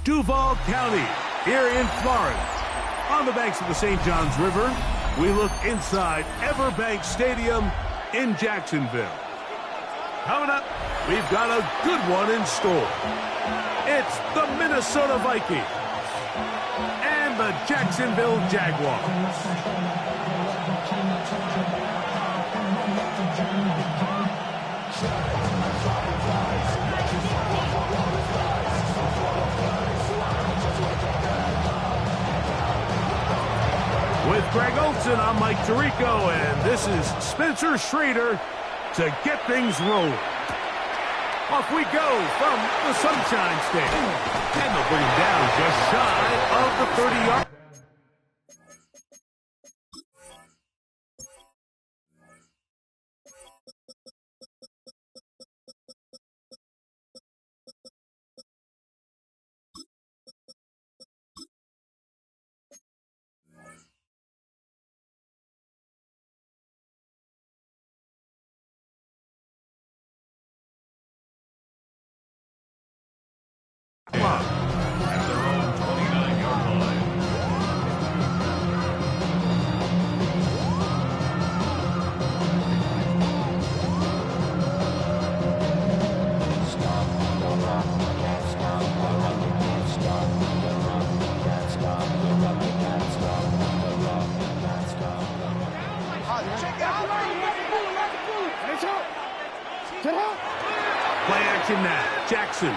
Duval County, here in Florida. On the banks of the St. Johns River, we look inside Everbank Stadium in Jacksonville. Coming up, we've got a good one in store. It's the Minnesota Vikings and the Jacksonville Jaguars. With Greg Olson, I'm Mike Tirico, and this is Spencer Schrader to get things rolling. Off we go from the Sunshine State. And they'll bring him down just shy of the 30-yard. At their own 29-yard line. Play action now. Jackson.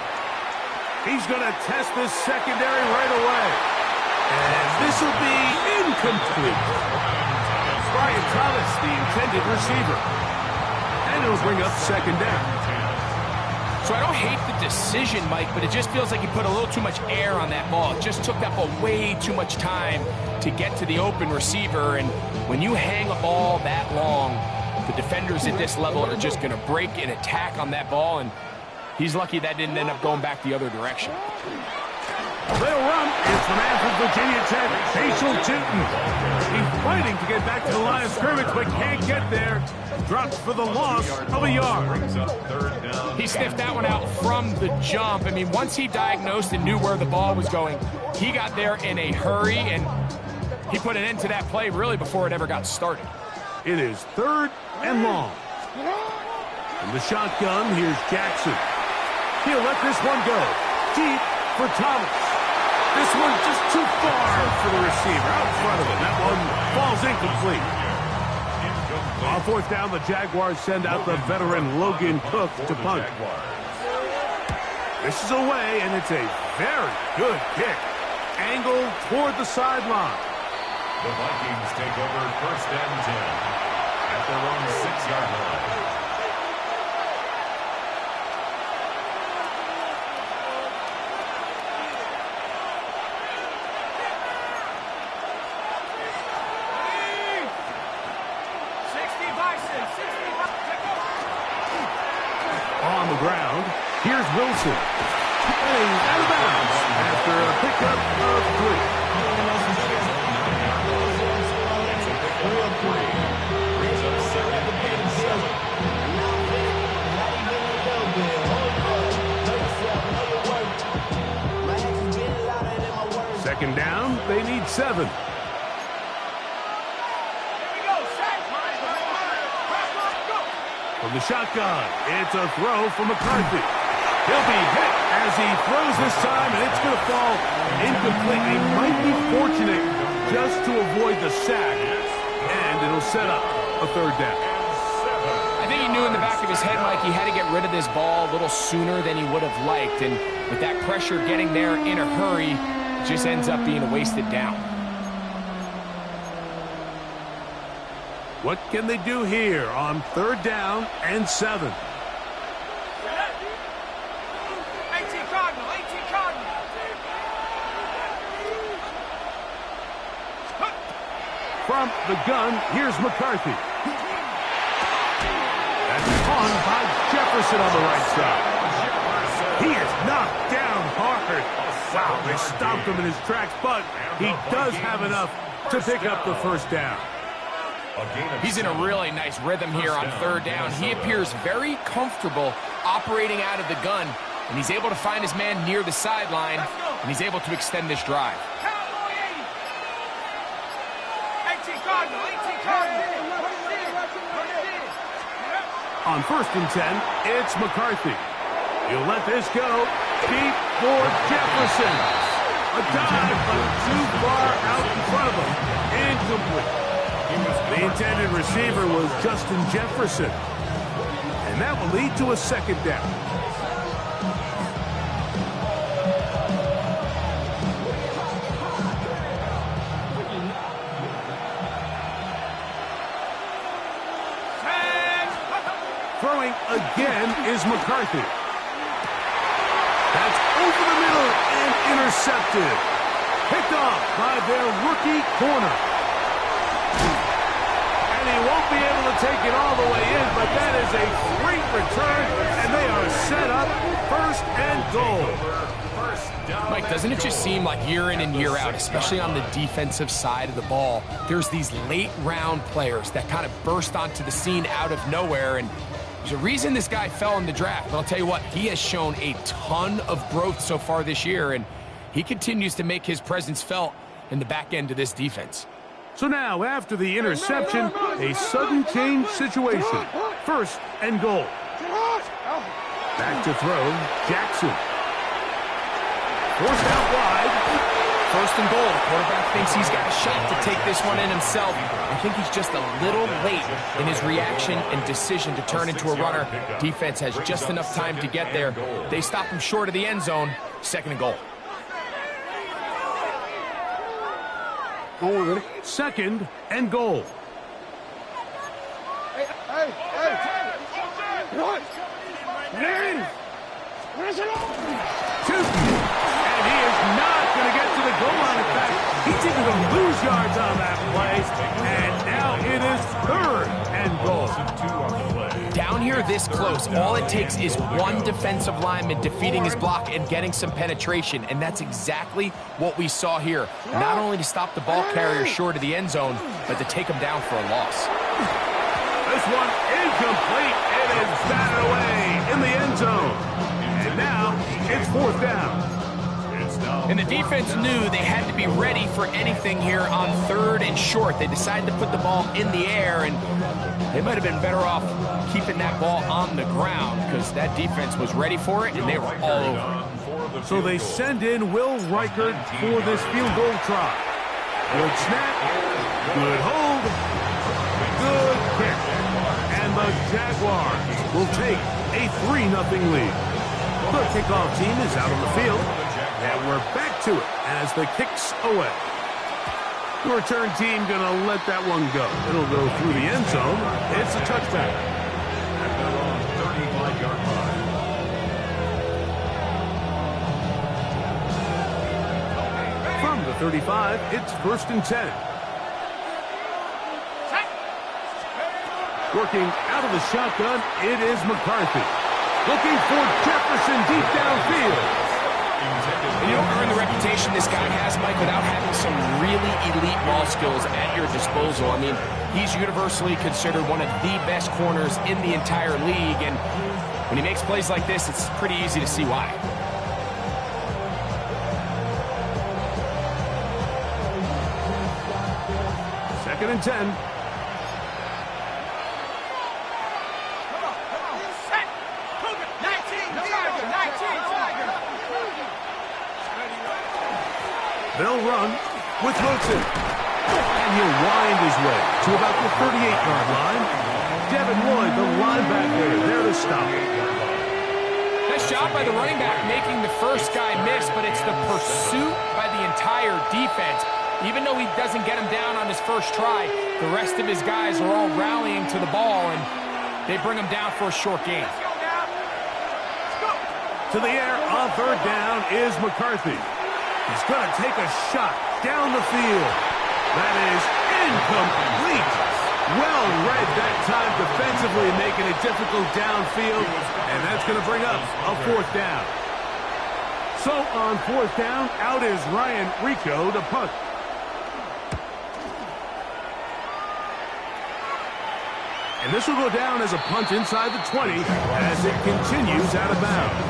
He's going to test this secondary right away. And this will be incomplete. Brian Thomas, the intended receiver. And it'll bring up second down. So I don't hate the decision, Mike, but it just feels like he put a little too much air on that ball. It just took up way too much time to get to the open receiver. And when you hang a ball that long, the defenders at this level are just going to break and attack on that ball. And he's lucky that didn't end up going back the other direction. They'll run. It's the man from Virginia Tech, Facial Tootin. He's fighting to get back to the line of scrimmage, but can't get there. Drops for the loss of a yard. He sniffed that one out from the jump. I mean, once he diagnosed and knew where the ball was going, he got there in a hurry, and he put an end to that play really before it ever got started. It is 3rd and long. In the shotgun, here's Jackson. He'll let this one go. Deep for Thomas. This one's just too far for the receiver. Out in front of him. That one falls incomplete. On 4th down, the Jaguars send out the veteran Logan Cook to punt. This is away, and it's a very good kick. Angled toward the sideline. The Vikings take over 1st and 10 at their own 6-yard line. On the ground, here's Wilson. Playing out of bounds after a pickup of 3. Second down, they need 7. From the shotgun, it's a throw from McCarthy. He'll be hit as he throws this time, and it's going to fall incomplete. He might be fortunate just to avoid the sack, and it'll set up a 3rd down. I think he knew in the back of his head, Mike, he had to get rid of this ball a little sooner than he would have liked, and with that pressure getting there in a hurry, it just ends up being a wasted down. What can they do here on 3rd down and 7? From the gun, here's McCarthy. That's caught by Jefferson on the right side. He is knocked down hard. Wow, they stopped him in his tracks, but he does have enough to pick up the first down. He's in a really nice rhythm here on third down. He appears very comfortable operating out of the gun, and he's able to find his man near the sideline, and he's able to extend this drive. On 1st and 10, it's McCarthy. He'll let this go deep for Jefferson. A dive, but too far out in front of him. Incomplete. The intended receiver was Justin Jefferson. And that will lead to a second down. Throwing again is McCarthy. That's over the middle and intercepted. Picked off by their rookie corner. And he won't be able to take it all the way in, but that is a great return, and they are set up 1st and goal. Mike, doesn't it just seem like year in and year out, especially on the defensive side of the ball, there's these late-round players that kind of burst onto the scene out of nowhere, and there's a reason this guy fell in the draft, but I'll tell you what, he has shown a ton of growth so far this year, and he continues to make his presence felt in the back end of this defense. So now, after the interception, a sudden change situation. 1st and goal. Back to throw, Jackson. Forced out wide. 1st and goal. The quarterback thinks he's got a shot to take this one in himself. I think he's just a little late in his reaction and decision to turn into a runner. Defense has just enough time to get there. They stop him short of the end zone. 2nd and goal. 2nd and goal. Shooting. And he is not going to get to the goal line. In fact, he's even going to lose yards on that play. And now it is 3rd and goal. Down here this close, all it takes is one defensive lineman defeating his block and getting some penetration, and that's exactly what we saw here. Not only to stop the ball carrier short of the end zone, but to take him down for a loss. This one incomplete. It is batted away in the end zone. And now it's 4th down. And the defense knew they had to be ready for anything here on 3rd and short. They decided to put the ball in the air, and they might have been better off keeping that ball on the ground because that defense was ready for it, and they were all over. So they send in Will Reichard for this field goal try. Good snap, good hold, good kick. And the Jaguars will take a 3-0 lead. The kickoff team is out on the field. And we're back to it as the kick's away. The return team going to let that one go. It'll go through the end zone. It's a touchback. At their own 35-yard line. From the 35, it's 1st and 10. Working out of the shotgun, it is McCarthy. Looking for Jefferson deep downfield. And you don't earn the reputation this guy has, Mike, without having some really elite ball skills at your disposal. I mean, he's universally considered one of the best corners in the entire league, and when he makes plays like this, it's pretty easy to see why. Second and 10. They'll run with Wilson. And he'll wind his way to about the 38-yard line. Devin Lloyd, the linebacker, there to stop it. Nice job by the running back making the first guy miss, but it's the pursuit by the entire defense. Even though he doesn't get him down on his first try, the rest of his guys are all rallying to the ball, and they bring him down for a short gain. To the air on 3rd down is McCarthy. He's going to take a shot down the field. That is incomplete. Well read that time defensively, making it difficult downfield, and that's going to bring up a 4th down. So on 4th down, out is Ryan Rico to punt. And this will go down as a punt inside the 20 as it continues out of bounds.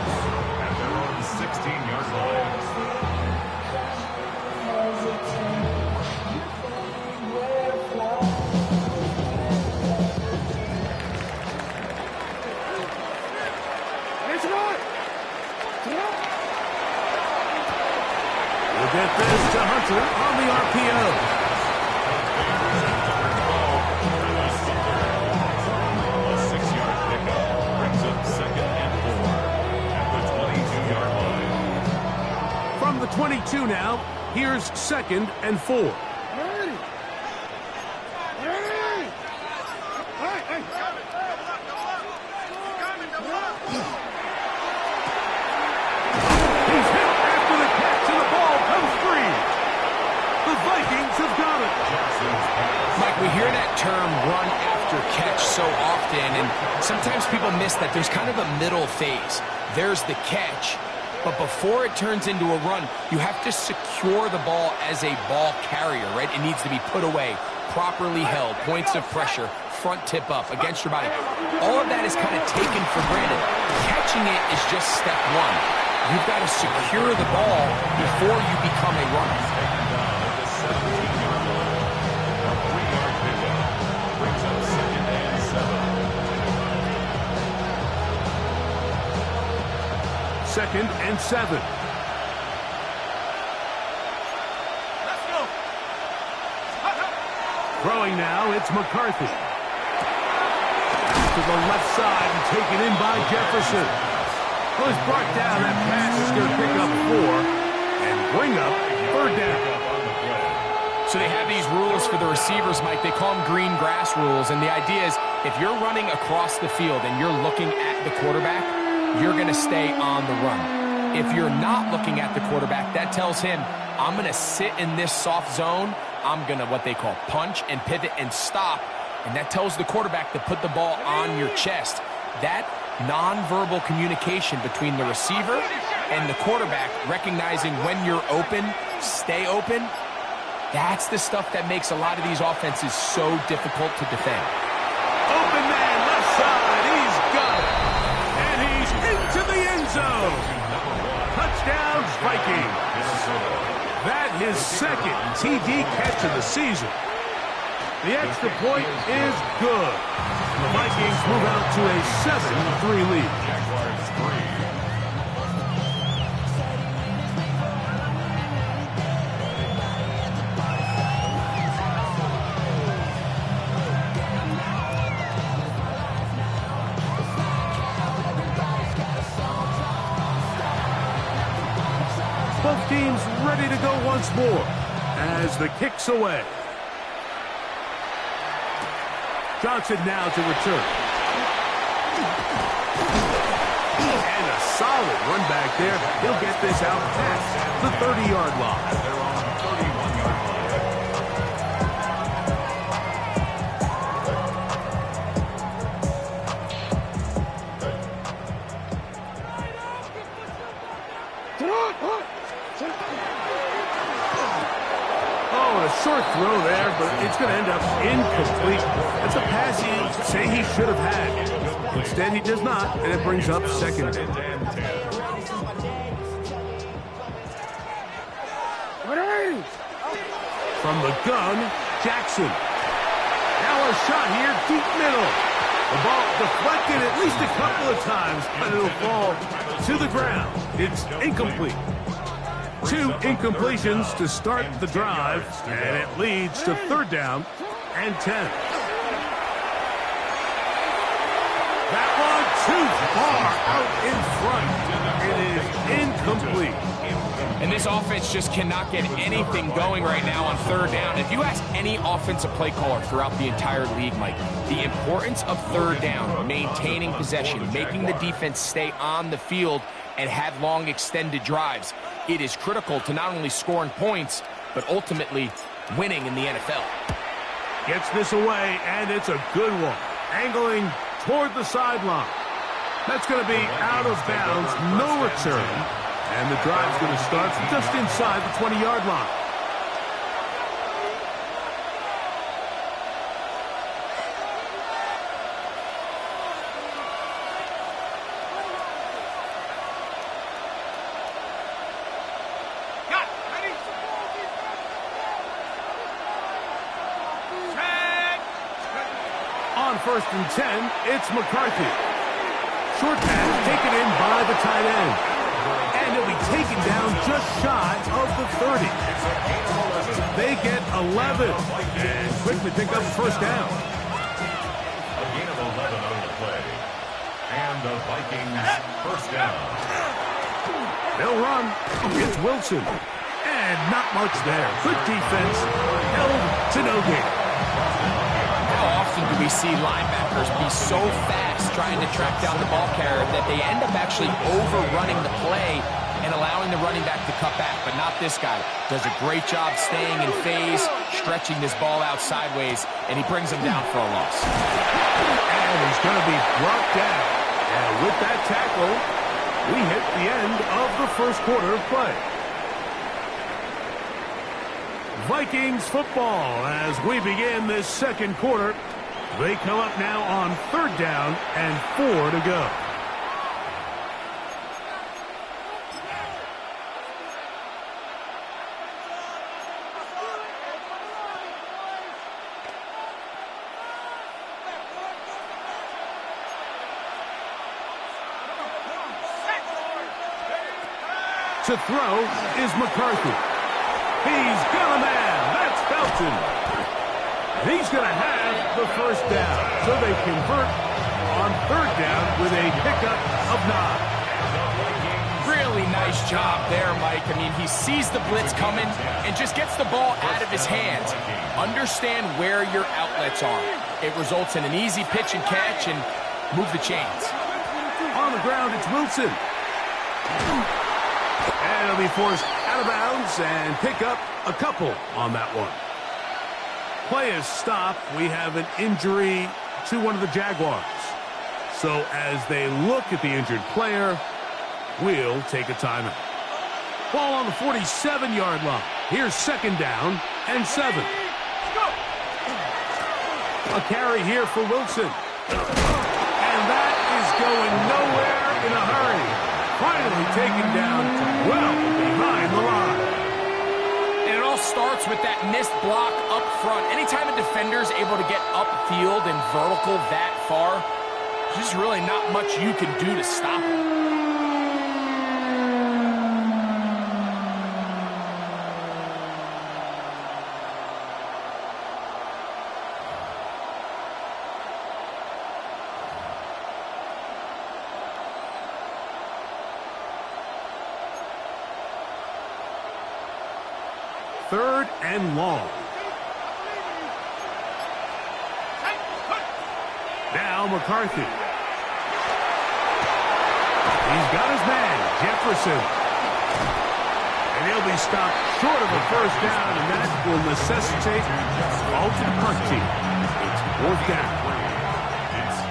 At their own 16-yard line. We'll get this to Hunter on the RPO. From the 22 now, here's 2nd and 4. He's hit after the catch and the ball comes free. The Vikings have got it. Mike, we hear that term run after catch so often, and sometimes people miss that there's kind of a middle phase. There's the catch, but before it turns into a run, you have to secure the ball as a ball carrier, right? It needs to be put away, properly held, points of pressure, front tip up against your body. All of that is kind of taken for granted. Catching it is just step one. You've got to secure the ball before you become a runner. Second and 7. Let's go. Throwing now, it's McCarthy. To the left side and taken in by Jefferson. Well, he's brought down. That pass is going to pick up 4 and bring up 3rd down. So they have these rules for the receivers, Mike. They call them green grass rules, and the idea is if you're running across the field and you're looking at the quarterback, you're going to stay on the run. If you're not looking at the quarterback, that tells him, I'm going to sit in this soft zone. I'm going to what they call punch and pivot and stop. And that tells the quarterback to put the ball on your chest. That nonverbal communication between the receiver and the quarterback, recognizing when you're open, stay open, that's the stuff that makes a lot of these offenses so difficult to defend. Open man, left side, he's got it. And he's into the end zone. Touchdown, Vikings. That his 2nd TD catch of the season. The extra point is good. The Vikings move out to a 7-3 lead. Jaguars 3. Both teams ready to go once more as the kick's away. Johnson now to return. And a solid run back there. He'll get this out past the 30-yard line. They're on 31-yard line. Oh, a short throw there, but it's going to end up incomplete. That's a pass you say he should have had. Instead, he does not, and it brings up 2nd down. From the gun, Jackson. Now a shot here, deep middle. The ball deflected at least a couple of times, but it'll fall to the ground. It's incomplete. 2 incompletions to start the drive, and it leads to 3rd down and 10. That one too far out in front. It is incomplete. And this offense just cannot get anything going right now on 3rd down. If you ask any offensive play caller throughout the entire league, Mike, the importance of 3rd down, maintaining possession, making the defense stay on the field and have long extended drives, it is critical to not only scoring points, but ultimately winning in the NFL. Gets this away, and it's a good one. Angling toward the sideline. That's going to be out of bounds, no return. And the drive's going to start from just inside the 20-yard line. On 1st and 10, it's McCarthy. Short pass taken in by the tight end. And he'll be taken down just shy of the 30. They get 11 and quickly pick up first down. A gain of 11 on the play. And the Vikings first down. They'll run. It's Wilson. And not much there. Good defense. Held to no gain. How often do we see linebackers be so fast trying to track down the ball carrier that they end up actually overrunning the play and allowing the running back to cut back? But not this guy. Does a great job staying in phase, stretching this ball out sideways, and he brings him down for a loss. And he's going to be brought down. And with that tackle, we hit the end of the first quarter of play. Vikings football as we begin this second quarter. They come up now on 3rd down and 4 to go. To throw is McCarthy. He's got a man. That's Felton. He's going to have the first down. So they convert on 3rd down with a pickup of 9. Really nice job there, Mike. I mean, he sees the blitz coming and just gets the ball out of his hands. Understand where your outlets are. It results in an easy pitch and catch and move the chains. On the ground, it's Wilson. And he'll be forced out of bounds and pick up a couple on that one. Play is stopped. We have an injury to one of the Jaguars. So as they look at the injured player, we'll take a timeout. Ball on the 47-yard line. Here's 2nd down and 7. A carry here for Wilson. And that is going nowhere in a hurry. Finally taken down well behind the line. And it all starts with that missed block up front. Anytime a defender's able to get upfield and vertical that far, there's just really not much you can do to stop him. Third and long. Now McCarthy. He's got his man, Jefferson. And he'll be stopped short of a first down, and that will necessitate alternate punt team. It's 4th down.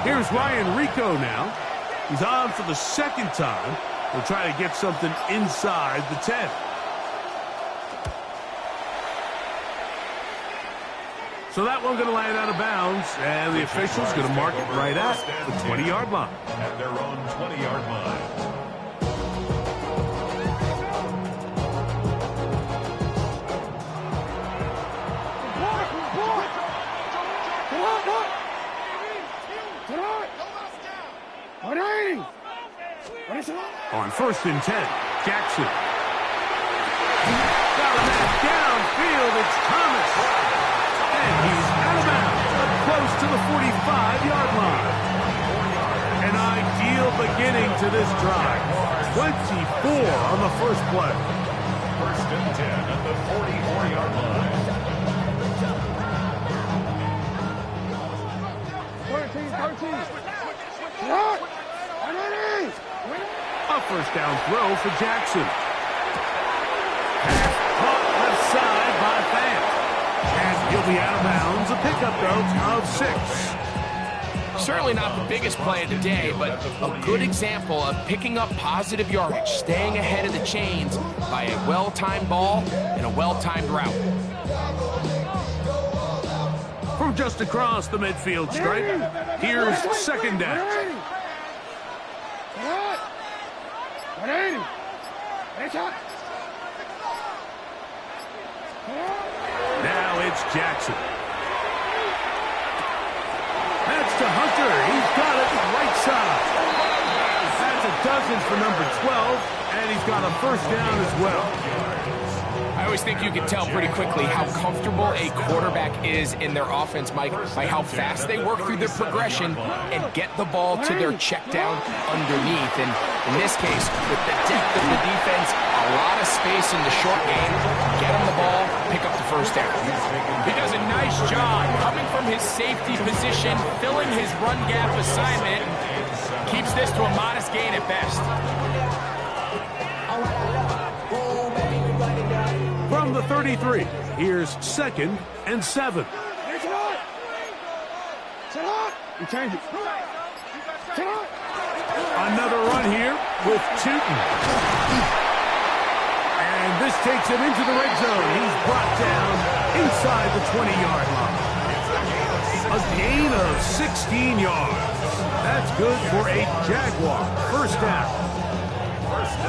Here's Ryan Rico now. He's on for the 2nd time. He'll try to get something inside the 10. So that one going to land out of bounds, and the official's going to mark it right at the 20-yard line. At their own 20-yard line. On 1st and 10, Jackson. Got a man downfield, it's Thomas. And he's out of bounds, up close to the 45-yard line. An ideal beginning to this drive. 24 on the first play. 1st and 10 at the 44-yard line. 13. A first down throw for Jackson. Pass caught left side by Fant. be out of bounds. A pickup, though, of 6. Certainly not the biggest play of the day, but a good example of picking up positive yardage, staying ahead of the chains by a well-timed ball and a well-timed route. From just across the midfield stripe, here's second down. Now it's Jackson. That's to Hunter. He's got it right side. That's a dozen for number 12, and he's got a first down as well. I always think you can tell pretty quickly how comfortable a quarterback is in their offense, Mike, by how fast they work through their progression and get the ball to their check down underneath. And in this case, with the depth of the defense, a lot of space in the short game, get him the ball, pick up the first down. He does a nice job coming from his safety position, filling his run gap assignment, keeps this to a modest gain at best. From the 33, here's second and 7. Another run here with Tootin. And this takes him into the red zone. He's brought down inside the 20-yard line. A gain of 16 yards. That's good for a Jaguar first down.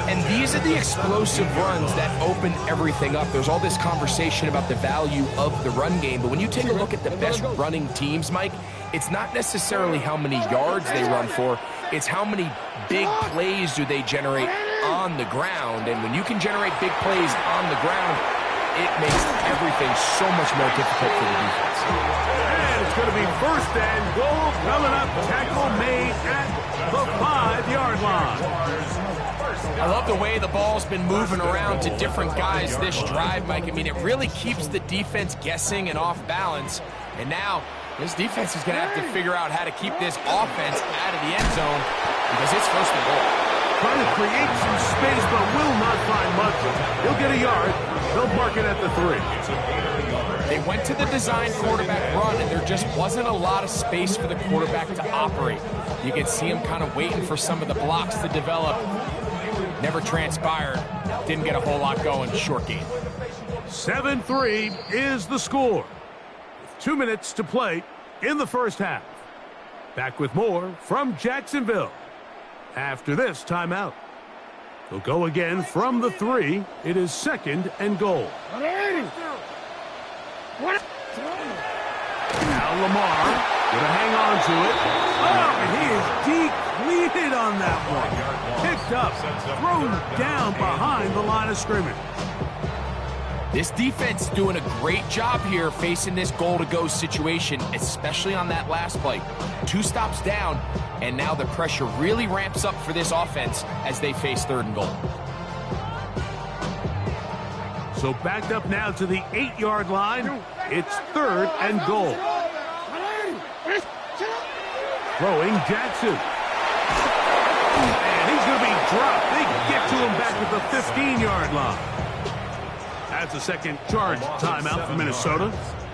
And these are the explosive runs that open everything up. There's all this conversation about the value of the run game, but when you take a look at the best running teams, Mike, it's not necessarily how many yards they run for, it's how many big plays do they generate on the ground. And when you can generate big plays on the ground, it makes everything so much more difficult for the defense. And it's going to be first and goal coming up. Tackle made at the 5-yard line. I love the way the ball's been moving around to different guys this drive, Mike. I mean, it really keeps the defense guessing and off balance. And now this defense is going to have to figure out how to keep this offense out of the end zone because it's first and goal. Trying to create some space, but will not find much. He'll get a yard. They'll mark it at the 3. They went to the design quarterback run, and there just wasn't a lot of space for the quarterback to operate. You could see him kind of waiting for some of the blocks to develop. Never transpired. Didn't get a whole lot going. Short game. 7-3 is the score. With 2 minutes to play in the first half. Back with more from Jacksonville after this timeout. They'll go again from the 3. It is second and goal. Now Lamar gonna hang on to it. Oh, and he is depleted on that one. Picked up, thrown down behind the line of scrimmage. This defense is doing a great job here facing this goal-to-go situation, especially on that last play. 2 stops down, and now the pressure really ramps up for this offense as they face 3rd and goal. So backed up now to the 8-yard line. It's 3rd and goal. Throwing Jackson. And he's going to be dropped. They get to him back at the 15-yard line. That's a second charge timeout for Minnesota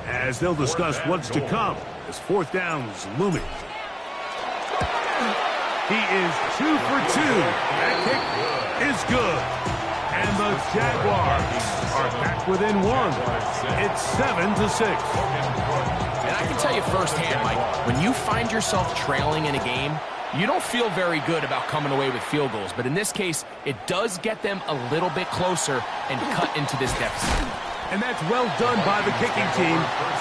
as they'll discuss what's to come as 4th down's looming. He is 2 for 2. That kick is good. And the Jaguars are back within 1. It's 7-6. And I can tell you firsthand, Mike, when you find yourself trailing in a game, you don't feel very good about coming away with field goals. But in this case, it does get them a little bit closer and cut into this deficit. And that's well done by the kicking team.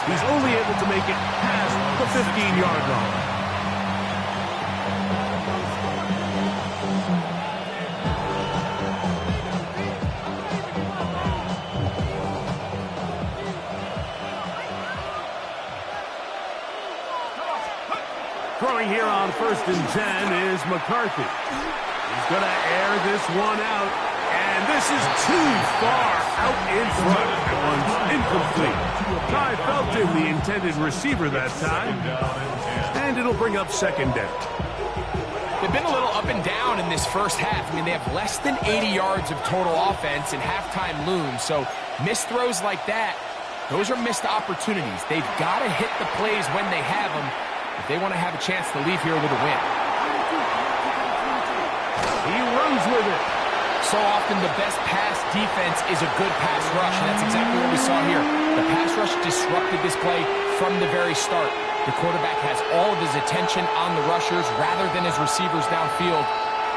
He's only able to make it past the 15-yard line. Throwing here on 1st and 10 is McCarthy. He's going to air this one out, and this is too far out in front. That one's incomplete. Ty Felton, the intended receiver that time, and it'll bring up 2nd down. They've been a little up and down in this first half. I mean, they have less than 80 yards of total offense, and halftime looms. So missed throws like that Those are missed opportunities. They've got to hit the plays when they have them if they want to have a chance to leave here with a win. He runs with it. So often the best pass defense is a good pass rush, and that's exactly what we saw here. The pass rush disrupted this play from the very start. The quarterback has all of his attention on the rushers rather than his receivers downfield.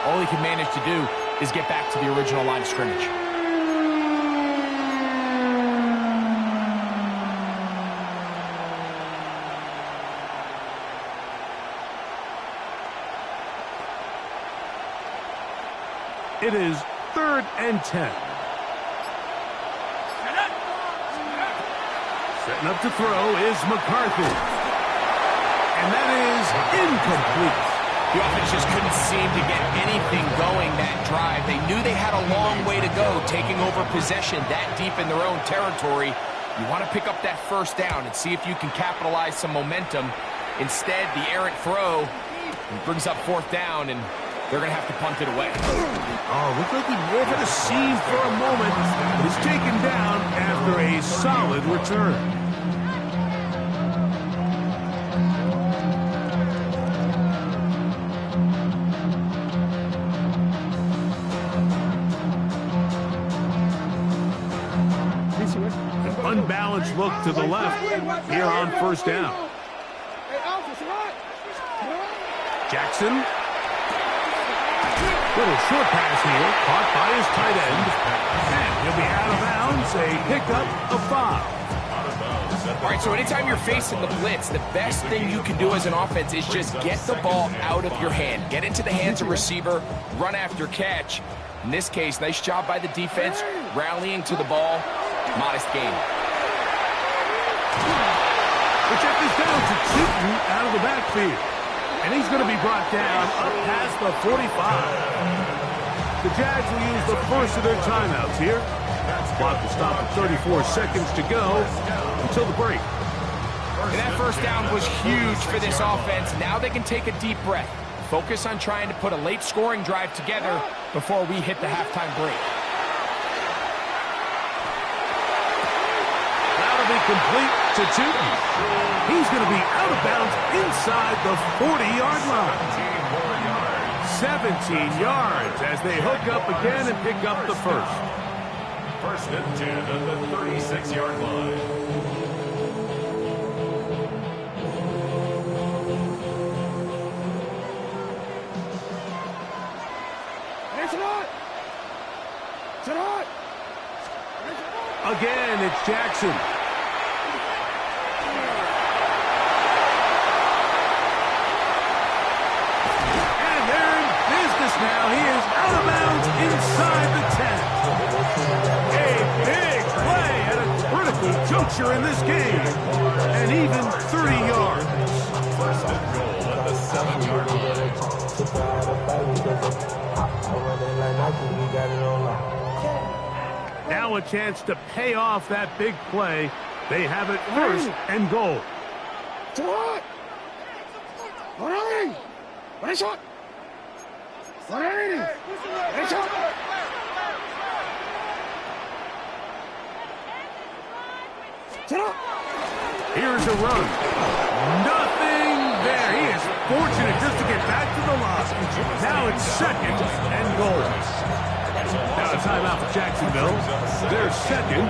All he can manage to do is get back to the original line of scrimmage. It is 3rd and 10. Setting up to throw is McCarthy. And that is incomplete. The offense just couldn't seem to get anything going that drive. They knew they had a long way to go, taking over possession that deep in their own territory. You want to pick up that first down and see if you can capitalize some momentum. Instead, the errant throw brings up 4th down, and they're going to have to punt it away. Oh, looked like he may have had a seam for a moment, but he's taken down after a solid return. An unbalanced look to the left here on 1st down. Jackson. Little short pass here, caught by his tight end. And he'll be out of bounds, a pickup of 5. All right, so anytime you're facing the blitz, the best thing you can do as an offense is just get the ball out of your hand. Get into the hands of receiver, run after catch. In this case, nice job by the defense, rallying to the ball. Modest gain. The check is down to Cheaton out of the backfield. And he's going to be brought down up past the 45. The Jags will use the first of their timeouts here. Clock will stop at 34 seconds to go until the break. And that first down was huge for this offense. Now they can take a deep breath. Focus on trying to put a late scoring drive together before we hit the halftime break. That'll be complete to Cheaton. He's going to be out of bounds inside the 40-yard line. 17 yards as they hook up again and pick up the first. 1st and 10 at the 36-yard line. Again, it's Jackson. And they're in business now. He is out of bounds inside the 10. A big play at a critical juncture in this game. And even 30 yards. 1st and goal at the 7-yard line. Now a chance to pay off that big play. They have it 1st and goal. Here's a run. Nothing there. He is fortunate just to get back to the line. Now it's 2nd and goal. Now a timeout for Jacksonville. They're 2nd,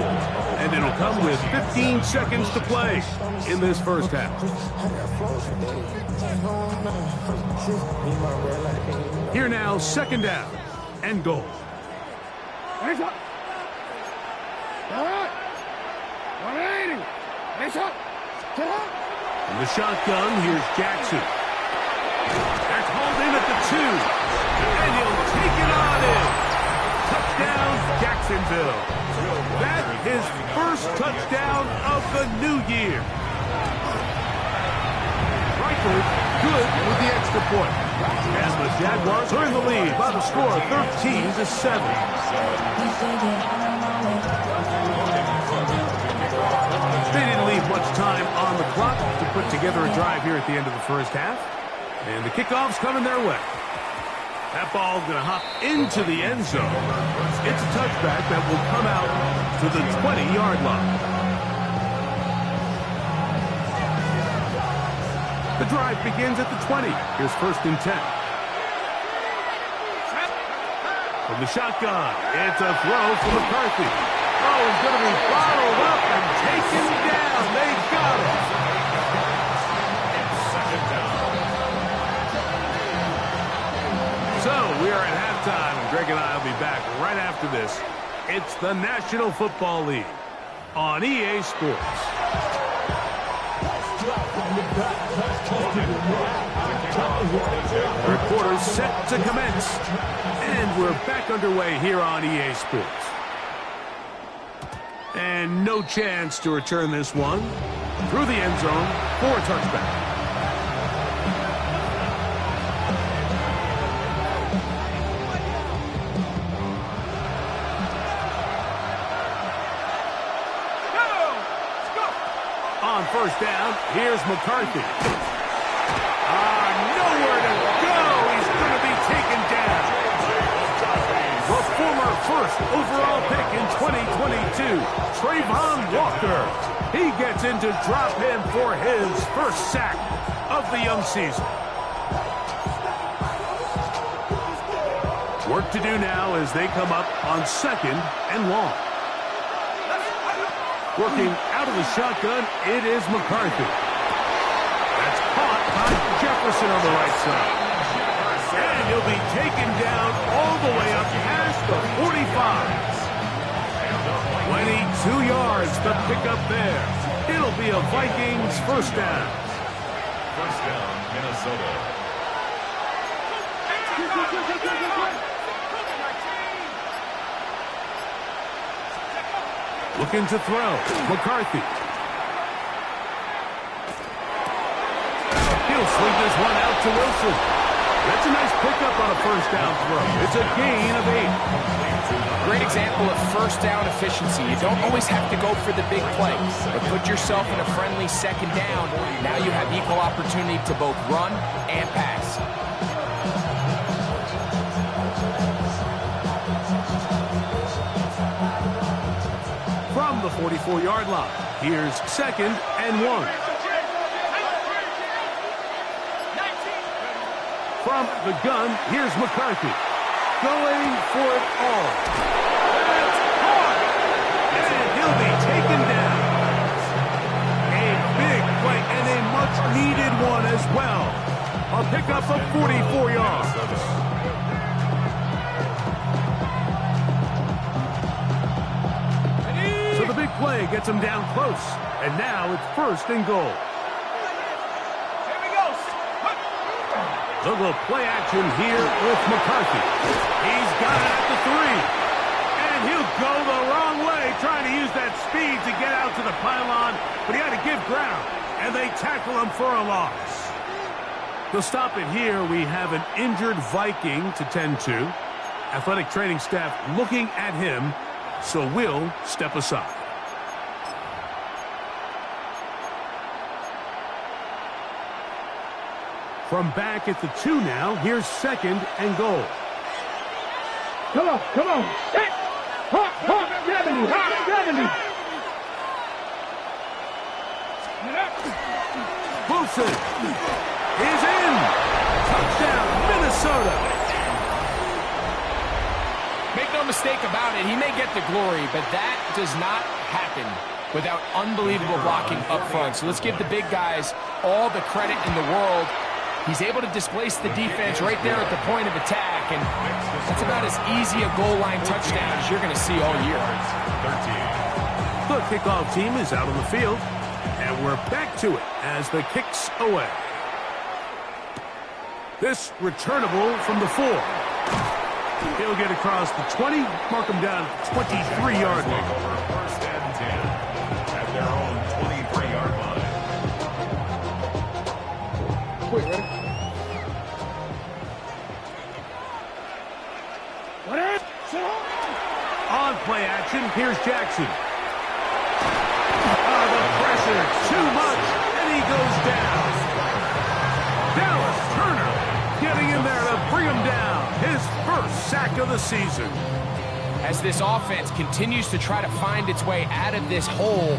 and it'll come with 15 seconds to play in this first half. Here now, 2nd down and goal. In the shotgun, here's Jackson. That's hauled in at the 2, and he'll take it on in. Touchdown, Jacksonville. That's his first touchdown of the new year. Reichel good with the extra point. And the Jaguars are in the lead by the score of 13-7. They didn't leave much time on the clock to put together a drive here at the end of the first half. And the kickoff's coming their way. That ball going to hop into the end zone. It's a touchback that will come out to the 20-yard line. The drive begins at the 20. Here's 1st and 10. From the shotgun, it's a throw for McCarthy. Oh, he's going to be bottled up and taken down. They got it. Second down. So we are at halftime, and Greg and I will be back right after this. It's the National Football League on EA Sports. Third quarter set to commence. And we're back underway here on EA Sports. And no chance to return this one through the end zone for a touchback. On 1st down, here's McCarthy. Nowhere to go. He's going to be taken down. The former 1st overall pick in 2022, Trayvon Walker. He gets in to drop him for his 1st sack of the young season. Work to do now as they come up on 2nd and long. Working out of the shotgun, it is McCarthy. That's caught by Jefferson on the right side. And he'll be taken down all the way up past the 45. 22 yards to pick up there. It'll be a Vikings 1st down. 1st down, Minnesota. Looking to throw. McCarthy. He'll swing this one out to Wilson. That's a nice pickup on a 1st down throw. It's a gain of 8. Great example of 1st down efficiency. You don't always have to go for the big play, but put yourself in a friendly 2nd down. Now you have equal opportunity to both run and pass. From the 44-yard line, here's 2nd and 1. From the gun, here's McCarthy. Going for it all. That's hard. And he'll be taken down. A big play and a much-needed one as well. A pickup of 44 yards. So the big play gets him down close. And now it's 1st and goal. Look at play action here with McCarthy. He's got it at the 3. And he'll go the wrong way, trying to use that speed to get out to the pylon, but he had to give ground, and they tackle him for a loss. To stop it here, we have an injured Viking to tend to. Athletic training staff looking at him, so we'll step aside. From back at the 2 now, here's 2nd and goal. Come on. Hot, 70, hot, 70. Wilson is in. Touchdown, Minnesota. Make no mistake about it, he may get the glory, but that does not happen without unbelievable blocking up front. So let's give the big guys all the credit in the world. He's able to displace the defense right there at the point of attack, and that's about as easy a goal line touchdown as you're going to see all year. 13. The kickoff team is out on the field, and we're back to it as the kick's away. This returnable from the 4. He'll get across the 20, mark him down at the 23-yard line. 1st and 10 at their own 23-yard line. Wait, ready? On play action, here's Jackson. The pressure, too much, and he goes down. Dallas Turner getting in there to bring him down. His 1st sack of the season. As this offense continues to try to find its way out of this hole,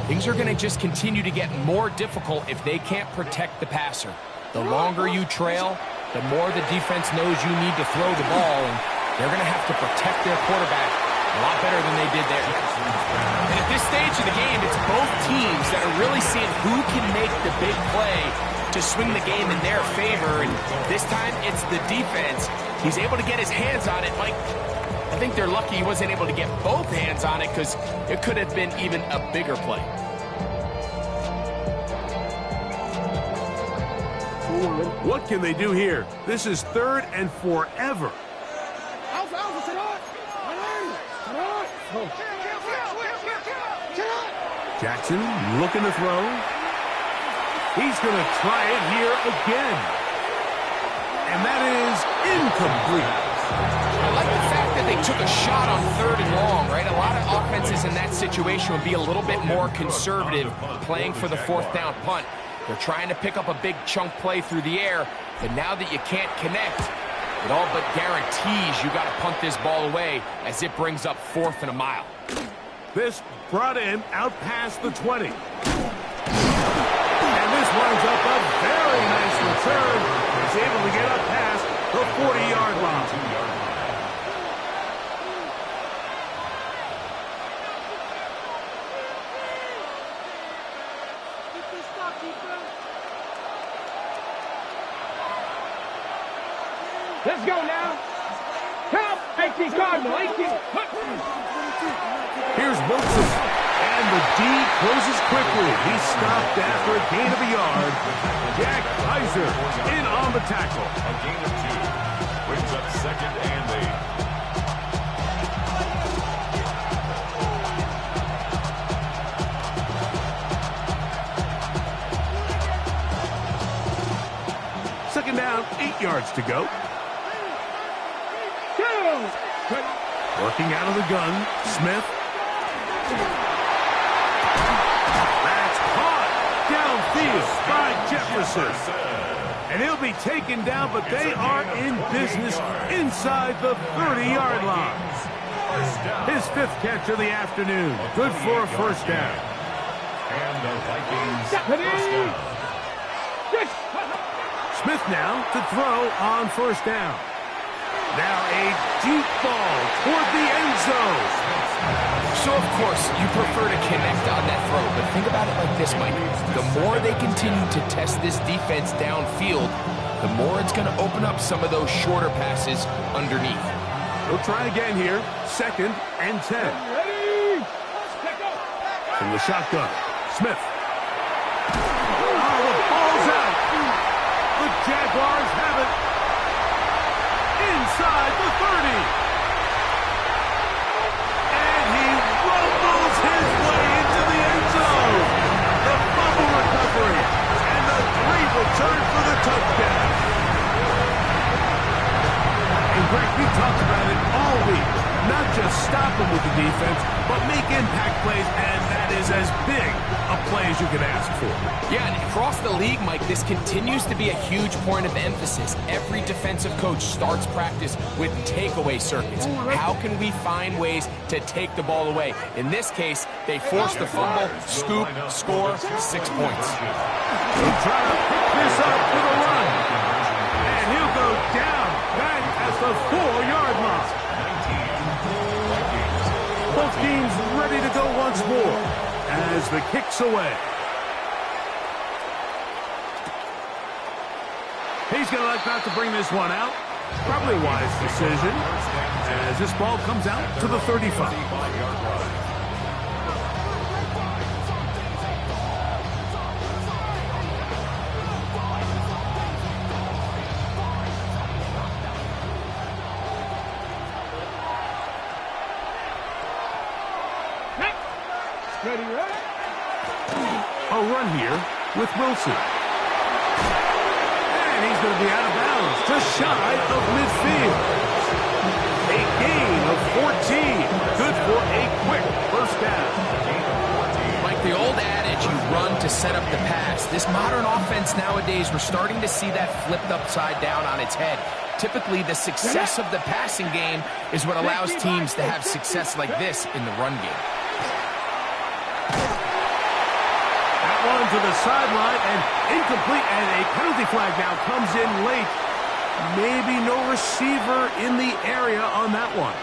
things are going to just continue to get more difficult if they can't protect the passer. The longer you trail, the more the defense knows you need to throw the ball, and they're going to have to protect their quarterback a lot better than they did there. And at this stage of the game, it's both teams that are really seeing who can make the big play to swing the game in their favor, and this time it's the defense. He's able to get his hands on it. Mike, I think they're lucky he wasn't able to get both hands on it because it could have been even a bigger play. What can they do here? This is 3rd and forever. Jackson looking to throw. He's going to try it here again. And that is incomplete. I like the fact that they took a shot on 3rd and long, right? A lot of offenses in that situation would be a little bit more conservative playing for the 4th down punt. They're trying to pick up a big chunk play through the air, but now that you can't connect, it all but guarantees you got to punt this ball away as it brings up 4th and a mile. This brought in out past the 20. And this winds up a very nice return. He's able to get up past the 40-yard line. Let's go now. Count. 18 Cardinal. 18. Here's Wilson. And the D closes quickly. He's stopped after a gain of a yard. Jack Kaiser in on the tackle. A gain of 2. Brings up 2nd and 8. Second down, 8 yards to go. Working out of the gun, Smith. That's caught downfield by Jefferson. And he'll be taken down, but they are in business inside the 30-yard line. His 5th catch of the afternoon. Good for a first down. And the Vikings first down. Smith now to throw on first down. Now a deep ball toward the end zone. So, of course, you prefer to connect on that throw, but think about it like this, Mike. The more they continue to test this defense downfield, the more it's going to open up some of those shorter passes underneath. We'll try again here. 2nd and 10. From the shotgun, Smith. Oh, the ball's out. The Jaguars have it. Inside the 30. And he rumbles his way into the end zone. The fumble recovery. And the great return for the touchdown. And Greg, we talked about it all week. Not just stop him with the defense, but make impact plays, and that is as big a play as you can ask for. Yeah, and across the league, Mike, this continues to be a huge point of emphasis. Every defensive coach starts practice with takeaway circuits. How can we find ways to take the ball away? In this case, they force the fumble, scoop, score, 6 points. He'll try to pick this up with a run. And he'll go down back at the 4-yard line. Both teams ready to go once more as the kick's away. He's going to like not to bring this one out. Probably a wise decision as this ball comes out to the 35. Ready, right? A run here with Wilson. And he's going to be out of bounds, just shy of midfield. A gain of 14. Good for a quick first down. Like the old adage, you run to set up the pass. This modern offense nowadays, we're starting to see that flipped upside down on its head. Typically, the success of the passing game is what allows teams to have success like this in the run game. run to the sideline and incomplete, and a penalty flag now comes in late. Maybe no receiver in the area on that one.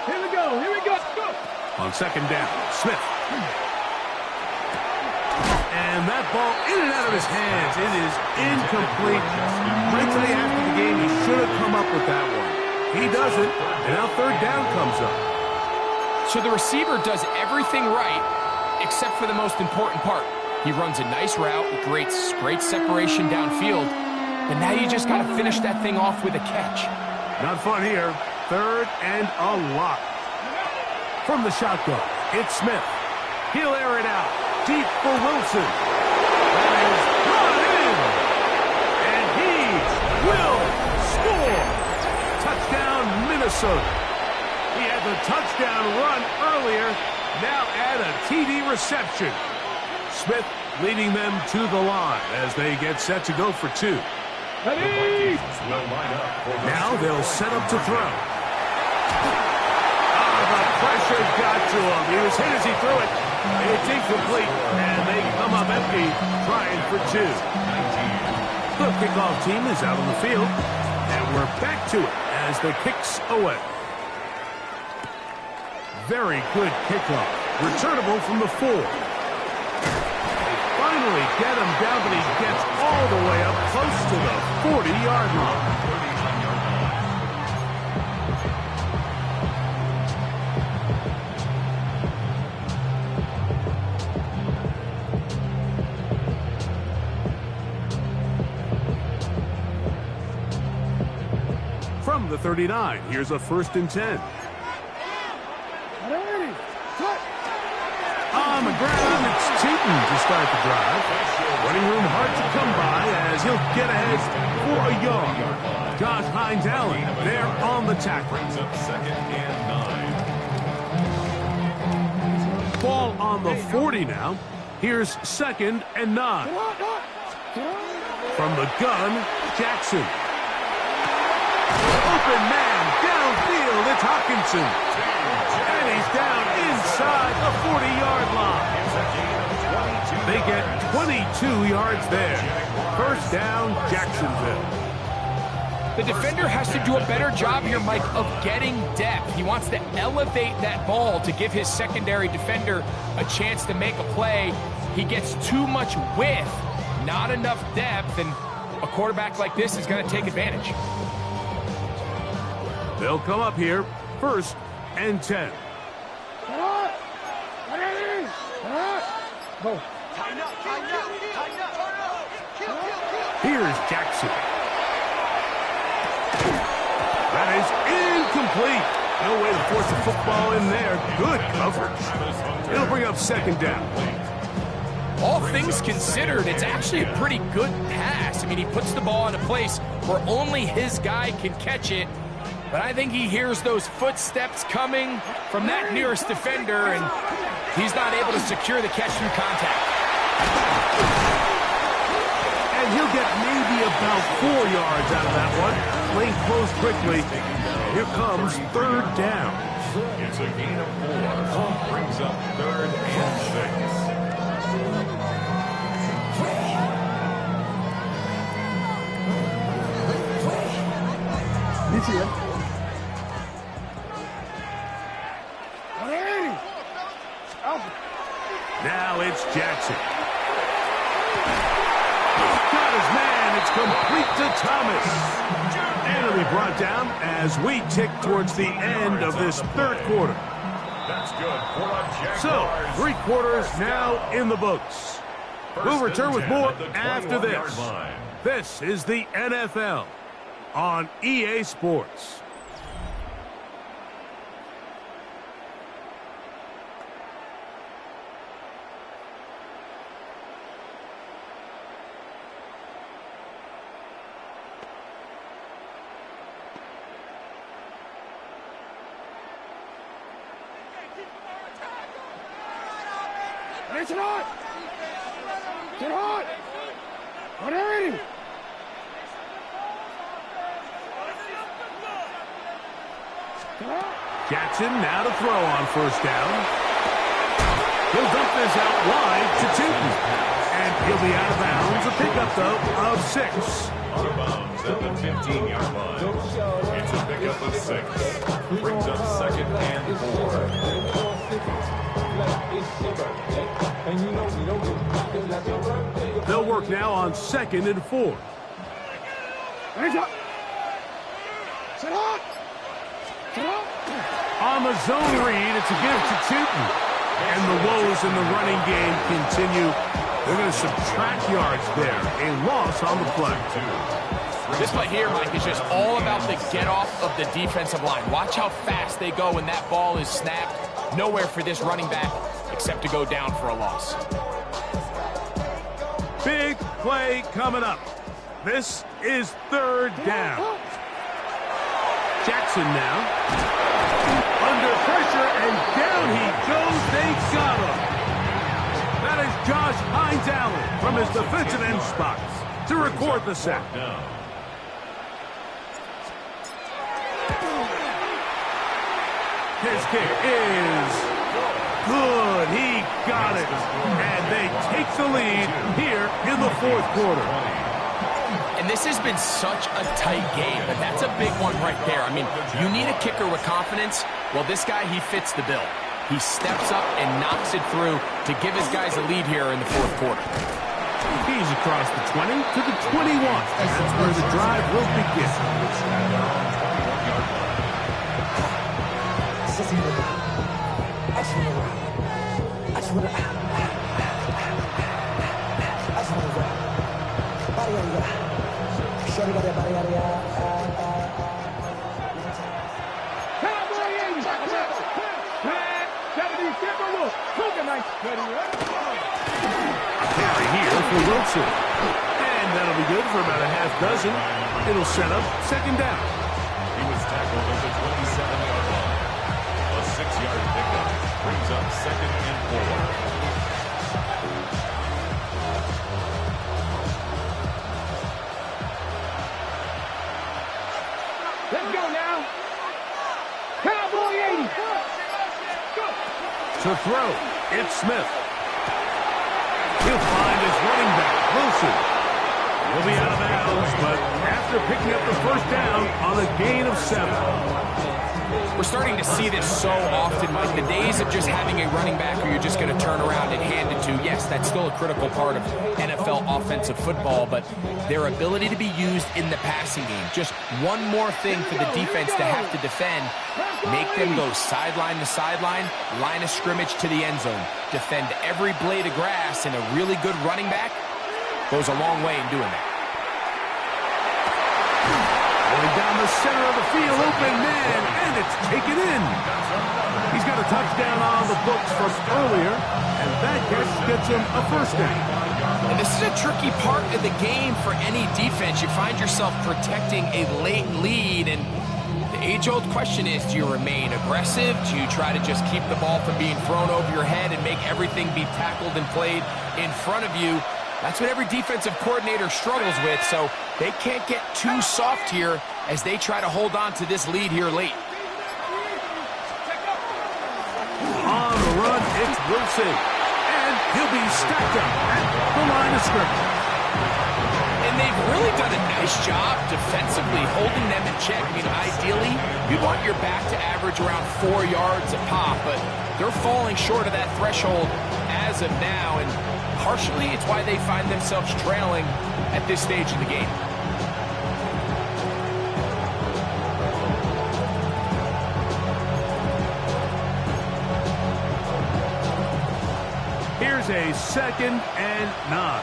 Here we go. Here we go. Go. On second down, Smith. And that ball in and out of his hands. It is incomplete. I tell you, after the game, he should have come up with that one. He doesn't, and now third down comes up. So the receiver does everything right, except for the most important part. He runs a nice route, great separation downfield, but now you just got to finish that thing off with a catch. Not fun here. Third and a lot. From the shotgun, it's Smith. He'll air it out. Deep for Wilson. That is brought in. And he will score. Touchdown, Minnesota. He had the touchdown run earlier. Now add a TD reception. Smith leading them to the line as they get set to go for two. Ready? Now they'll set up to throw. The pressure got to him. He was hit as he threw it. It's incomplete, and they come up empty, trying for two. The kickoff team is out on the field, and we're back to it as the kick's away. Very good kickoff. Returnable from the 4. They finally get him down, but he gets all the way up close to the 40-yard line. From the 39, here's a 1st and 10. On the ground, it's Cheaton to start the drive. Running room hard to come by as he'll get ahead for a yard. Josh Hines Allen there on the tackle. Second and 9. Ball on the 40 now. Here's 2nd and 9. From the gun, Jackson. Open man, downfield, it's Hockenson. And he's down inside the 40-yard line. They get 22 yards there. First down, Jacksonville. The defender has to do a better job here, Mike, of getting depth. He wants to elevate that ball to give his secondary defender a chance to make a play. He gets too much width, not enough depth, and a quarterback like this is going to take advantage. They'll come up here, 1st and 10. Go. Here's Jackson. That is incomplete. No way to force the football in there. Good coverage. It'll bring up 2nd down. All things considered, it's actually a pretty good pass. I mean, he puts the ball in a place where only his guy can catch it. But I think he hears those footsteps coming from that nearest defender, and he's not able to secure the catch through contact. And he'll get maybe about 4 yards out of that one. Lane closed quickly. Here comes 3rd down. It's a gain of 4. Brings up 3rd and 6. This here. Now it's Jackson. Got his man. It's complete to Thomas. And it'll be brought down as we tick towards the end of this 3rd quarter. That's good for a Jaguars. So, 3 quarters now in the books. We'll return with more after this. This is the NFL on EA Sports. Hey, sit hard! Sit hard! Go there, Jackson now to throw on first down. He'll dump this out wide to Tootin. And he'll be out of bounds. A pickup, though, of 6. Out of bounds at the 15-yard line. It's a pickup of 6. Brings up 2nd and 4. They'll work now on 2nd and 4. Hands up! Sit hard! Sit hard! On the zone read, it's a give to Tootin. And the woes in the running game continue. They're going to subtract yards there. A loss on the play. This play here, Mike, is just all about the get-off of the defensive line. Watch how fast they go when that ball is snapped. Nowhere for this running back except to go down for a loss. Big play coming up. This is 3rd down. Jackson now. Under pressure, and down he goes. They got him. That is Josh Hines-Allen from his defensive end spot to record the sack. His kick is good. He got it. And they take the lead here in the 4th quarter. And this has been such a tight game, but that's a big one right there. I mean, you need a kicker with confidence. Well, this guy, he fits the bill. He steps up and knocks it through to give his guys a lead here in the 4th quarter. He's across the 20 to the 21. That's where the drive will begin. Carry here for Wilson. And that'll be good for about a half dozen. It'll set up 2nd down. He was tackled at the 27-yard line. A 6-yard pickup brings up 2nd and 4. Let's go now. Cowboy 80. Go. To throw, it's Smith. He'll find his running back, Wilson. He'll be out of bounds, but after picking up the first down on a gain of 7. We're starting to see this so often, Mike. The days of just having a running back who you're just going to turn around and hand it to, yes, that's still a critical part of NFL offensive football, but their ability to be used in the passing game. Just one more thing for the defense to have to defend. Make them go sideline to sideline, line of scrimmage to the end zone. Defend every blade of grass, and a really good running back goes a long way in doing that. Going down the center of the field, open man, and it's taken in. He's got a touchdown on the books from earlier, and that catch gets him a first down. And this is a tricky part of the game for any defense. You find yourself protecting a late lead, and the age-old question is, do you remain aggressive? Do you try to just keep the ball from being thrown over your head and make everything be tackled and played in front of you? That's what every defensive coordinator struggles with, so they can't get too soft here as they try to hold on to this lead here late. On the run, it's Wilson, and he'll be stacked up at the line of scrimmage. And they've really done a nice job defensively holding them in check. I mean, ideally, you'd want your back to average around 4 yards a pop, but they're falling short of that threshold as of now, and partially it's why they find themselves trailing at this stage of the game. Here's a 2nd and 9.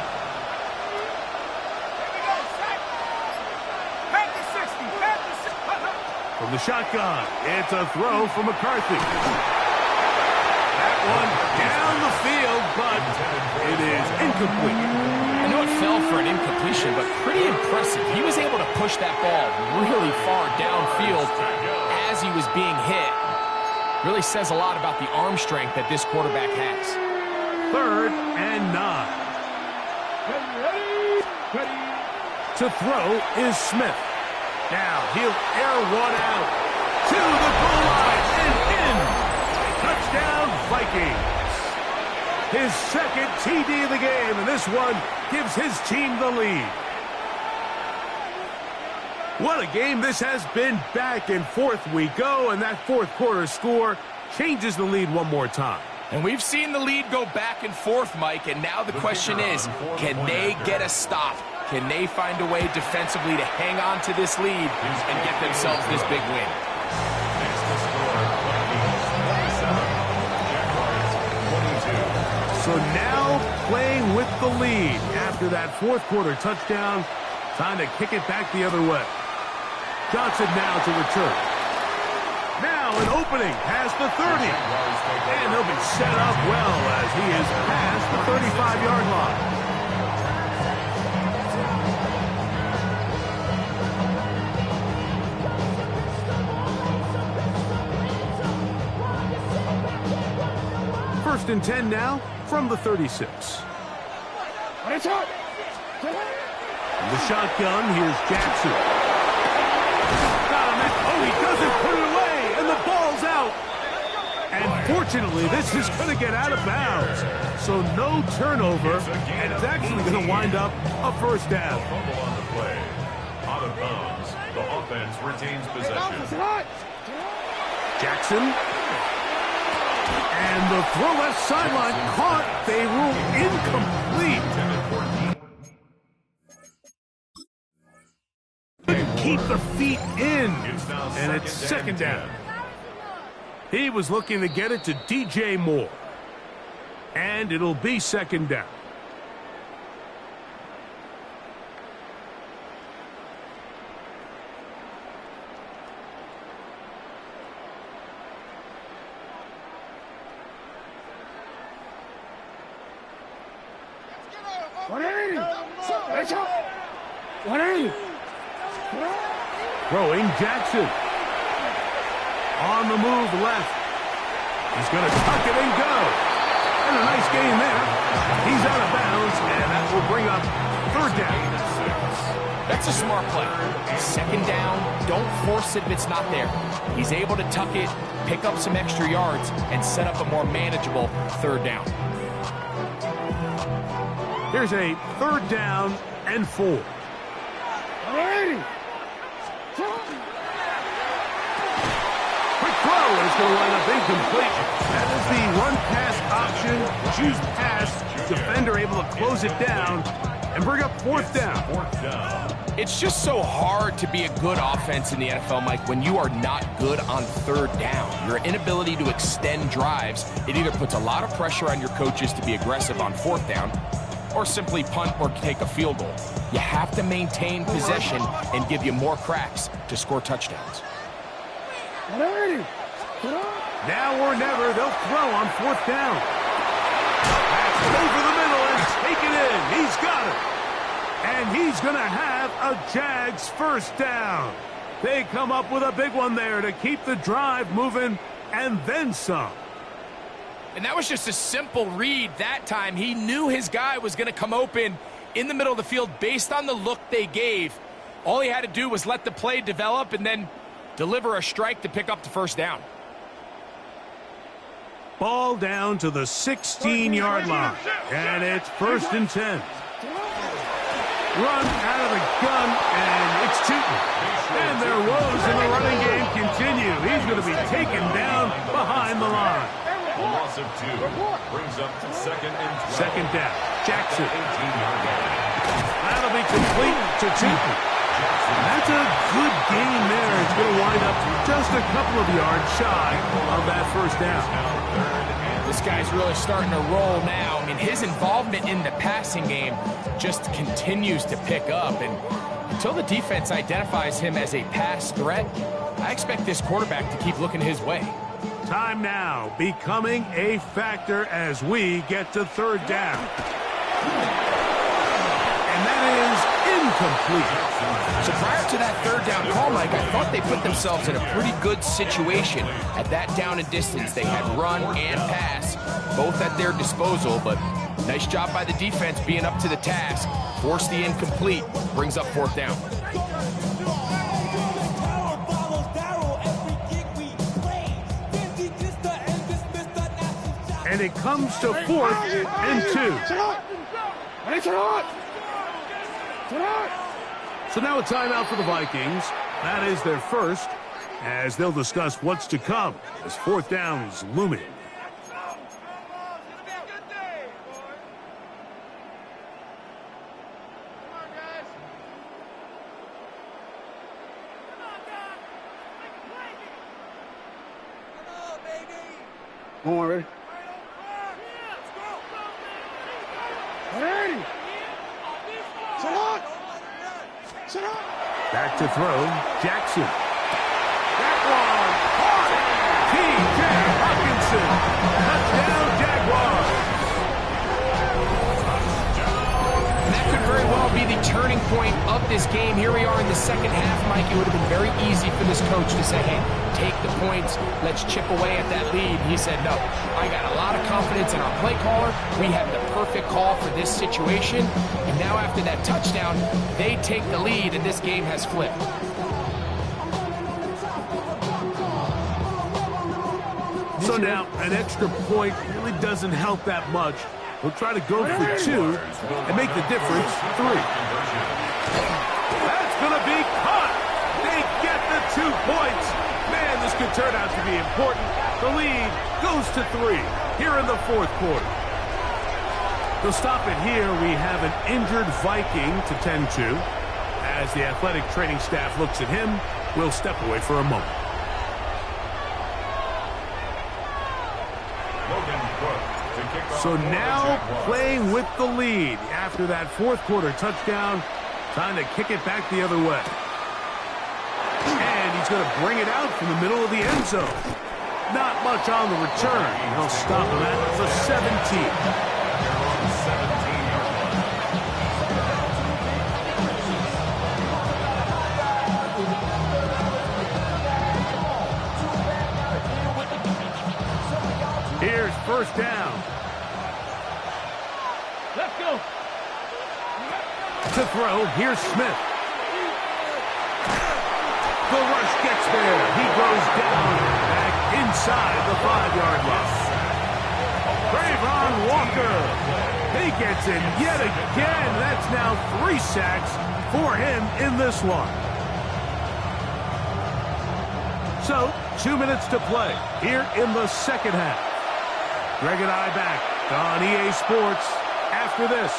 From the shotgun, it's a throw from McCarthy. That one down the field, but it is incomplete. I know it fell for an incompletion, but pretty impressive. He was able to push that ball really far downfield as he was being hit. Really says a lot about the arm strength that this quarterback has. 3rd and 9. Ready. To throw is Smith. Now he'll air one out to the goal line and in. Touchdown, Vikings. His second TD of the game, and this one gives his team the lead. What a game this has been. Back and forth we go, and that fourth quarter score changes the lead one more time. And we've seen the lead go back and forth, Mike, and now the question is, can they get a stop? Can they find a way defensively to hang on to this lead and get themselves this big win? Next to score, Vikings 27, Jaguars 22. So now playing with the lead after that fourth quarter touchdown, time to kick it back the other way. Johnson now to return. Now an opening past the 30. And he'll be set up well as he is past the 35-yard line. First and 10 now from the 36. It's up. The shotgun, here's Jackson. Got him. Oh, he doesn't put it away, and the ball's out. And fortunately, this is going to get out of bounds. So no turnover, and it's actually going to wind up a first down. Fumble on the play. Out of bounds. The offense retains possession. Jackson. And the throw left sideline caught. They rule incomplete. Couldn't keep the feet in. And it's second down. He was looking to get it to DJ Moore. And it'll be second down. Throwing Jackson. On the move left. He's going to tuck it and go. And a nice gain there. He's out of bounds, and that will bring up third down. That's a smart play. Second down, don't force it if it's not there. He's able to tuck it, pick up some extra yards, and set up a more manageable third down. Here's a third down and 4. Quick throw is going to wind up incomplete. That is the run-pass option. Choose pass. Defender able to close it down and bring up fourth down. It's just so hard to be a good offense in the NFL, Mike, when you are not good on third down. Your inability to extend drives, it either puts a lot of pressure on your coaches to be aggressive on fourth down or simply punt or take a field goal. You have to maintain possession and give you more cracks to score touchdowns. Now or never, they'll throw on fourth down. Pass over the middle and take it in. He's got it. And he's going to have a Jags first down. They come up with a big one there to keep the drive moving and then some. And that was just a simple read that time. He knew his guy was going to come open in the middle of the field based on the look they gave. All he had to do was let the play develop and then deliver a strike to pick up the first down. Ball down to the 16-yard line. And it's first and 10. Run out of the gun, and it's Tootin. And their woes in the running game continue. He's going to be taken down behind the line. A loss of 2 brings up to second and 12. Second down. Jackson. 18-yard line. That'll be complete to Tootin. That's a good gain there. It's going to wind up just a couple of yards shy of that first down. This guy's really starting to roll now. I mean, his involvement in the passing game just continues to pick up. And until the defense identifies him as a pass threat, I expect this quarterback to keep looking his way. Time now becoming a factor as we get to third down. And that That is incomplete. So prior to that third down call, Mike, I thought they put themselves in a pretty good situation at that down and distance. They had run and pass, both at their disposal, but nice job by the defense being up to the task. Force the incomplete, brings up fourth down. And it comes to 4th and 2. So now a timeout for the Vikings. That is their first, as they'll discuss what's to come as 4th down is looming. Come on, ready? Ready! Sit up! Sit up! Back to throw, Jackson. That one, caught! T.J. Hawkinson, touchdown Jaguars. And that could very well be the turning point of this game. Here we are in the second half, Mike. It would have been very easy for this coach to say, hey, take the points, let's chip away at that lead. He said, no, I got a lot of confidence in our play caller. We have the perfect call for this situation. And now after that touchdown, they take the lead and this game has flipped. So now an extra point really doesn't help that much. We'll try to go for 2 and make the difference 3. That's going to be caught. They get the 2 points. Man, this could turn out to be important. The lead goes to 3 here in the 4th quarter. They'll stop it here. We have an injured Viking to tend to. As the athletic training staff looks at him, we'll step away for a moment. So now playing with the lead after that 4th quarter touchdown. Time to kick it back the other way. And he's going to bring it out from the middle of the end zone. Not much on the return. He'll stop him at the 17. Here's first down. Let's go! To throw, here's Smith. The rush gets there. He goes down back inside the 5-yard line. Trayvon Walker. He gets in yet again. That's now 3 sacks for him in this one. So, 2 minutes to play here in the second half. Greg and I back on EA Sports after this.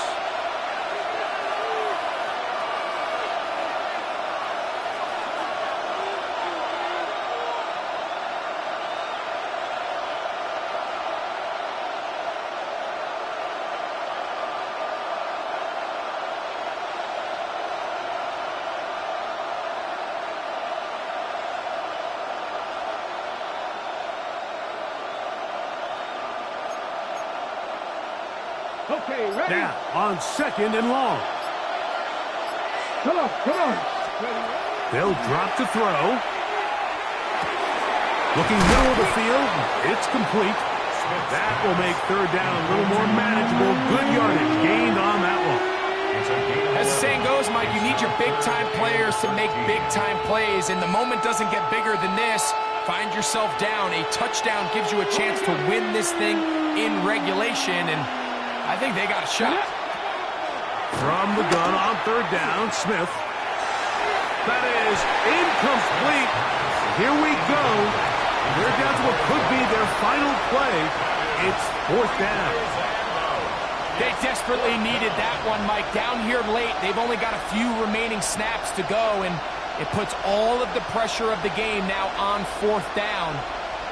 Okay, ready? Now, on 2nd and long. Come on, come on. They'll drop to throw. Looking middle of the field. It's complete. That will make 3rd down a little more manageable. Good yardage gained on that one. As the saying goes, Mike, you need your big-time players to make big-time plays, and the moment doesn't get bigger than this. Find yourself down. A touchdown gives you a chance to win this thing in regulation, and I think they got a shot. From the gun on 3rd down, Smith. That is incomplete. Here we go. They're down to what could be their final play. It's 4th down. They desperately needed that one, Mike. Down here late, they've only got a few remaining snaps to go, and it puts all of the pressure of the game now on 4th down.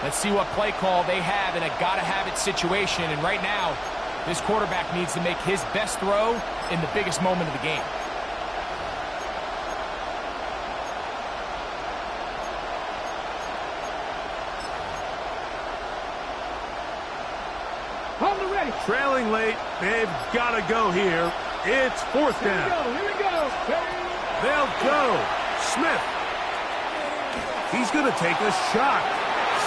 Let's see what play call they have in a gotta-have-it situation, and right now, this quarterback needs to make his best throw in the biggest moment of the game. Hold it ready. Trailing late, they've got to go here. It's fourth down. Here we go. They'll go. Smith. He's going to take a shot.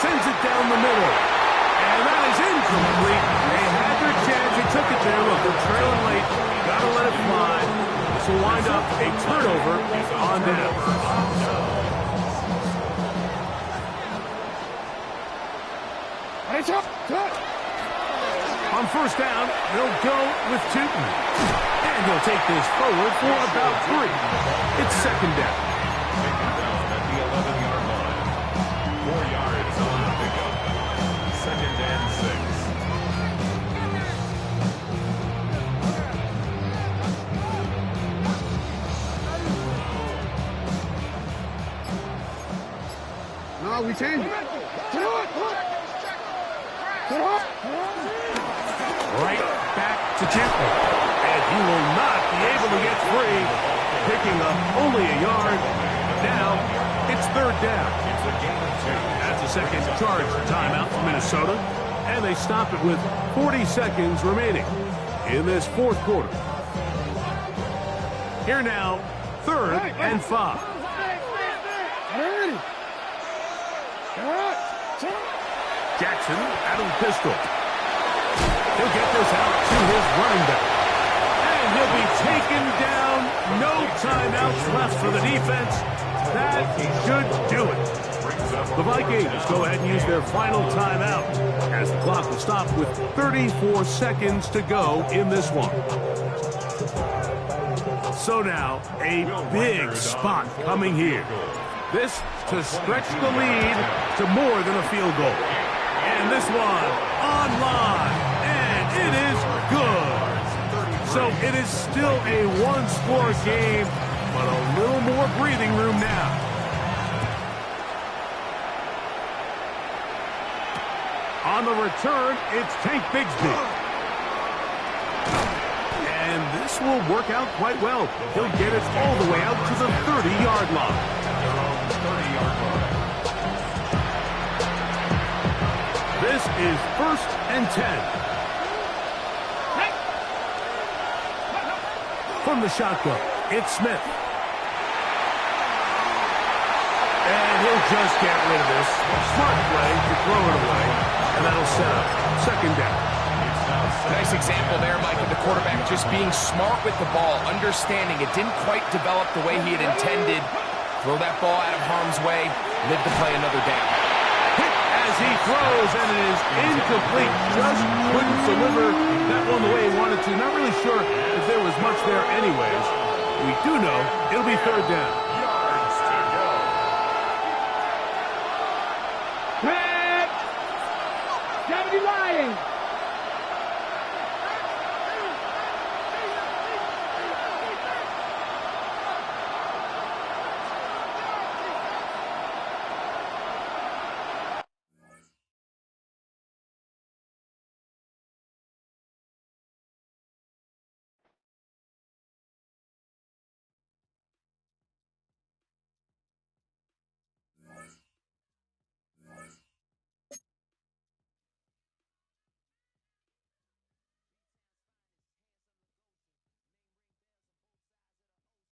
Sends it down the middle. And that is incomplete. They had their chance. They took it there. Look, they're trailing late. Got to let it fly. This will wind up a turnover on down. On first down, they'll go with Tootin. And he'll take this forward for about 3. It's second down. Taken down at the 11-yard line. 4 yards on the pickup. Second and 6. No, we change it. Right back to Temple. And he will not be able to get free. Picking up only a yard. Now it's third down. It's a gain of 2. That's a second charge timeout for Minnesota. And they stop it with 40 seconds remaining in this fourth quarter. Here now, third and 5. Jackson out of the pistol. He'll get this out to his running back. And he'll be taken down. No timeouts left for the defense. That should do it. The Vikings go ahead and use their final timeout as the clock will stop with 34 seconds to go in this one. So now, a big spot coming here. This to stretch the lead to more than a field goal. And this one online, and it is good. So it is still a one-score game, but a little more breathing room now. On the return, it's Tank Bigsby. And this will work out quite well. He'll get it all the way out to the 30-yard line. Their own 30-yard line. This is first and 10. From the shotgun, it's Smith. And he'll just get rid of this. Smart play to throw it away. And that'll set up second down. Nice example there, Mike, of the quarterback just being smart with the ball, understanding it didn't quite develop the way he had intended. Throw that ball out of harm's way, live to play another down. Hit as he throws, and it is incomplete. Just couldn't deliver that one the way he wanted to. Not really sure if there was much there anyways. We do know it'll be third down. Yards to go. Pat! Gotta be lying.